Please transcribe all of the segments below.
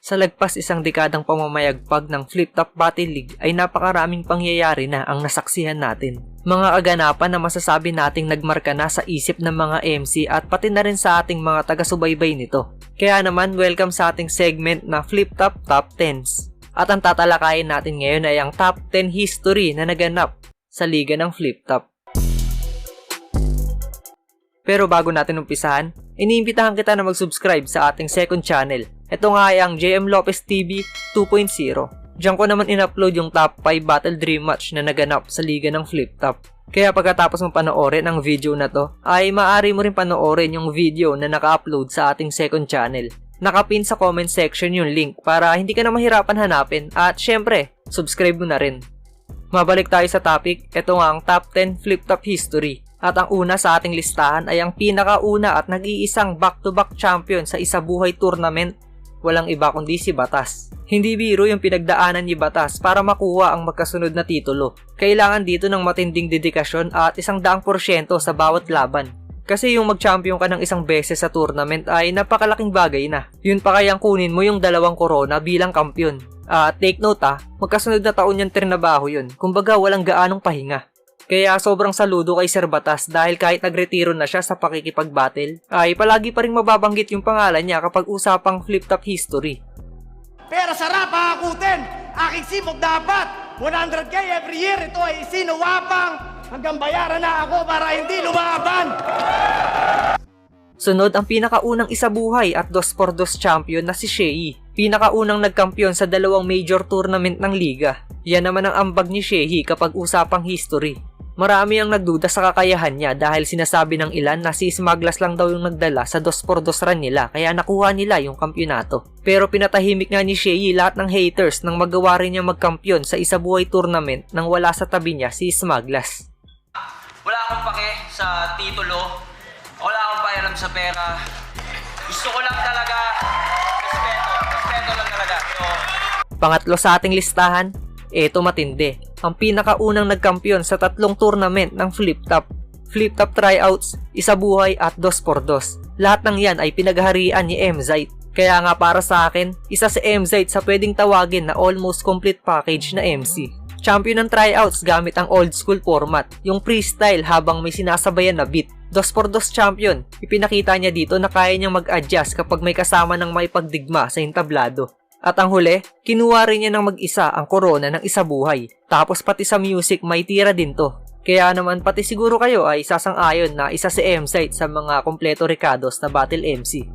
Sa lagpas isang dekadang pamamayagpag ng Flip Top Battle League ay napakaraming pangyayari na ang nasaksihan natin. Mga kaganapan na masasabi nating nagmarka na sa isip ng mga MC at pati na rin sa ating mga taga-subaybay nito. Kaya naman welcome sa ating segment na Flip Top Top 10s. At ang tatalakayin natin ngayon ay ang Top 10 history na naganap sa liga ng Flip Top. Pero bago natin umpisahan, iniimbitahan kita na mag-subscribe sa ating second channel. Ito nga ay ang JM Lopez TV 2.0. Diyan ko naman in-upload yung top 5 Battle Dream Match na naganap sa liga ng Flip Top. Kaya pagkatapos mong panoorin ang video na to, ay maaari mo rin panoorin yung video na naka-upload sa ating second channel. Nakapin sa comment section yung link para hindi ka na mahirapan hanapin at syempre, subscribe mo na rin. Mabalik tayo sa topic, ito nga ang top 10 Flip Top history. At ang una sa ating listahan ay ang pinakauna at nag-iisang back-to-back champion sa isabuhay tournament. Walang iba kundi si Batas. Hindi biro yung pinagdaanan ni Batas para makuha ang magkasunod na titulo. Kailangan dito ng matinding dedikasyon at 100% sa bawat laban. Kasi yung mag-champion ka ng isang beses sa tournament ay napakalaking bagay na. Yun pa kayang kunin mo yung 2 corona bilang kampiyon. Take note magkasunod na taon yung trinabaho yun. Kumbaga walang gaanong pahinga. Kaya sobrang saludo kay Sir Batas dahil kahit nagretiro na siya sa pakikipag-battle, ay palagi pa rin mababanggit yung pangalan niya kapag usapang Flip Top history. Pero sarap hakutin! Aking sipog dapat! 100k every year, ito ay isinuwapang hanggang bayaran na ako para hindi lumaban! Sunod ang pinakaunang isabuhay at 2x2 champion na si Shehi. Pinakaunang nagkampiyon sa 2 major tournament ng liga. Yan naman ang ambag ni Shehi kapag usapang history. Marami ang nagduda sa kakayahan niya dahil sinasabi ng ilan na si Smaglas lang daw yung nagdala sa 2x2 run nila kaya nakuha nila yung kampyonato. Pero pinatahimik nga ni Shehi lahat ng haters nang magawa rin niya magkampiyon sa isabuhay tournament nang wala sa tabi niya si Smaglas. Wala akong pake sa titulo, wala akong pakialam sa pera. Gusto ko lang talaga respeto lang talaga. Pangatlo sa ating listahan, eto matindi. Ang pinakaunang nagkampiyon sa 3 tournament ng Flip Top. Flip Top tryouts, isabuhay at 2x2. Lahat ng yan ay pinagharian ni MZite. Kaya nga para sa akin, isa si MZite sa pwedeng tawagin na almost complete package na MC. Champion ng tryouts gamit ang old school format, yung freestyle habang may sinasabayan na beat. 2x2 champion, ipinakita niya dito na kaya niyang mag-adjust kapag may kasama ng may pagdigma sa entablado. At ang huli, kinuha rin niya ng mag-isa ang korona ng isabuhay. Tapos pati sa music may tira din to. Kaya naman pati siguro kayo ay sasang-ayon na isa si MZite sa mga kompleto recados na battle MC.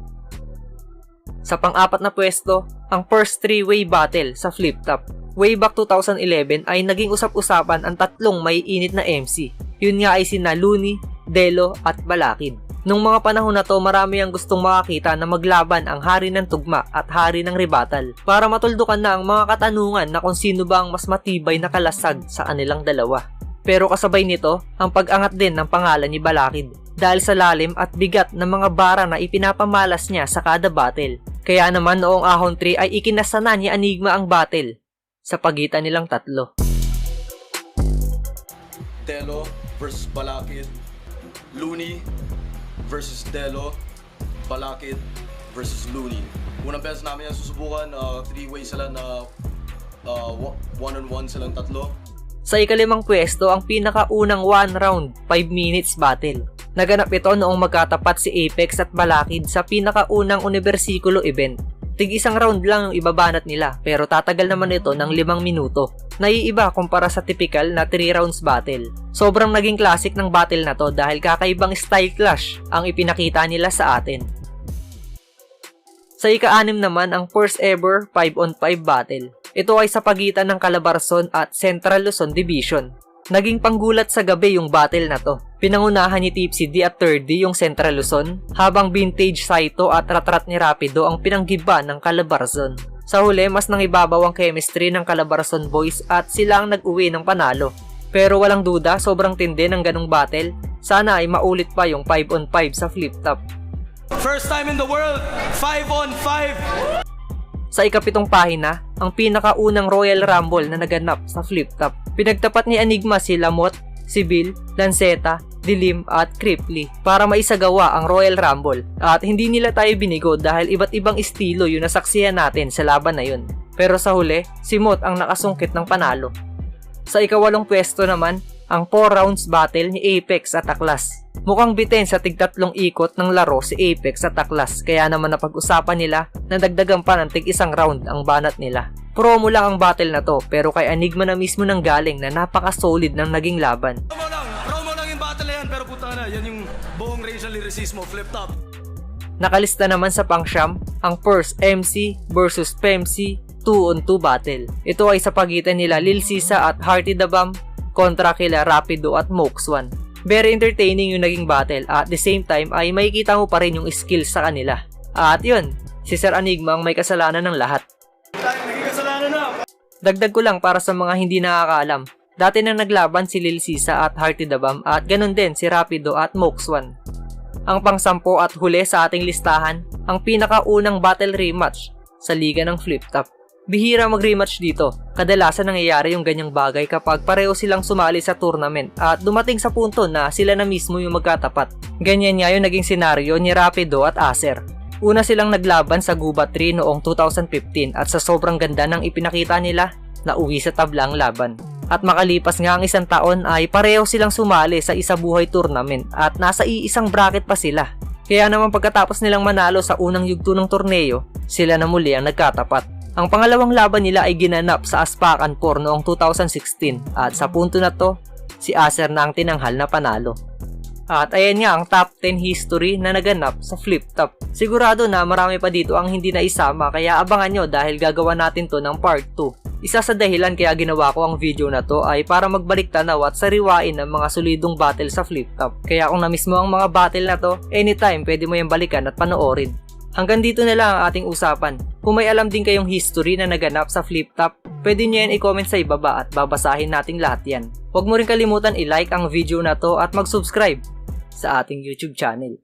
Sa pang-4 na pwesto, ang first 3-way battle sa Flip Top. Way back 2011 ay naging usap-usapan ang 3 may init na MC. Yun nga ay sina Looney, Delo at Balakid. Nung mga panahon na to, marami ang gustong makakita na maglaban ang hari ng tugma at hari ng rebattle para matuldukan na ang mga katanungan na kung sino ba ang mas matibay na kalasag sa kanilang dalawa. Pero kasabay nito, ang pag-angat din ng pangalan ni Balakid dahil sa lalim at bigat ng mga bara na ipinapamalas niya sa kada battle. Kaya naman noong Ahon 3 ay ikinasana ni Enigma ang battle sa pagitan nilang 3. Delo versus Balakid, Looney versus Delo, Balakid versus Looney. Unang beses namin yan susubukan, 3-way sila na 1-on-1 silang 3. Sa ikalimang pwesto, ang pinakaunang 1 round, 5 minutes battle. Naganap ito noong magkatapat si Apex at Balakid sa pinakaunang Universikulo event. Tig-1 round lang yung ibabanat nila pero tatagal naman ito ng 5 minuto. Naiiba kumpara sa typical na 3 rounds battle. Sobrang naging classic ng battle na to dahil kakaibang style clash ang ipinakita nila sa atin. Sa ika-6 naman ang first ever 5-on-5 battle. Ito ay sa pagitan ng Calabarzon at Central Luzon Division. Naging panggulat sa gabi yung battle na to. Pinangunahan ni Tipsy D at 3D yung Central Luzon, habang Vintage Saito at Ratrat ni Rapido ang pinanggiba ng Calabarzon. Sa huli, mas nangibabaw ang chemistry ng Calabarzon boys at sila ang nag-uwi ng panalo. Pero walang duda, sobrang tindi ng ganong battle. Sana ay maulit pa yung 5-on-5 sa Flip Top. First time in the world, 5-on-5! Sa ika-7 pahina, ang pinakaunang Royal Rumble na naganap sa Flip Top. Pinagtapat ni Enigma si Lamot, si Bill, Lanceta, dilim at creepy para maisagawa ang Royal Rumble. At hindi nila tayo binigo dahil iba't ibang estilo yung nasaksihan natin sa laban na yun. Pero sa huli, si Moth ang nakasungkit ng panalo. Sa ikawalong pwesto naman, ang 4 rounds battle ni Apex at Aklas. Mukhang bitin sa tig-3 ikot ng laro si Apex at Aklas, kaya naman napag-usapan nila na dagdagan pa ng tig-1 round ang banat nila. Promo lang ang battle na to, pero kay Enigma na mismo nang galing na napaka-solid ng naging laban. Promo lang yung battle na yan, pero puta na, yan yung buong racial lyricismo, flip top. Nakalista naman sa pangsyam ang first MC versus PMC 2-on-2 battle. Ito ay sa pagitan nila Lil Sisa at Hearty the Bomb kontra kila Rapido at Mox1. Very entertaining yung naging battle at the same time ay makikita mo pa rin yung skills sa kanila. At yun, si Sir Enigma ang may kasalanan ng lahat. Dagdag ko lang para sa mga hindi nakakaalam. Dati nang naglaban si Lil Sisa at Hearty the Bomb at ganun din si Rapido at Mox1. Ang pang-10 at huli sa ating listahan, ang pinakaunang battle rematch sa liga ng Flip Top. Bihira mag-rematch dito. Kadalasan nangyayari yung ganyang bagay kapag pareho silang sumali sa tournament at dumating sa punto na sila na mismo yung magkatapat. Ganyan nga yung naging senaryo ni Rapido at Acer. Una silang naglaban sa Gubat 3 noong 2015 at sa sobrang ganda ng ipinakita nila, nauwi sa tabla ang laban. At makalipas nga ang 1 taon ay pareho silang sumali sa Isa Buhay tournament at nasa iisang bracket pa sila. Kaya naman pagkatapos nilang manalo sa unang yugto ng torneo, sila na muli ang nagkatapat. Ang pangalawang laban nila ay ginanap sa Aspakan 4 noong 2016 at sa punto na to, si Acer na ang tinanghal na panalo. At ayan nga ang top 10 history na naganap sa Flip Top. Sigurado na marami pa dito ang hindi na isama kaya abangan nyo dahil gagawa natin to ng part 2. Isa sa dahilan kaya ginawa ko ang video na to ay para magbalik tanaw at sariwain ang mga solidong battle sa Flip Top. Kaya kung na-miss mo ang mga battle na to, anytime pwede mo yung balikan at panoorin. Hanggang dito na lang ang ating usapan. Kung may alam din kayong history na naganap sa Flip Top, pwede nyo yan i-comment sa ibaba at babasahin nating lahat yan. Huwag mo rin kalimutan i-like ang video na to at mag-subscribe sa ating YouTube channel.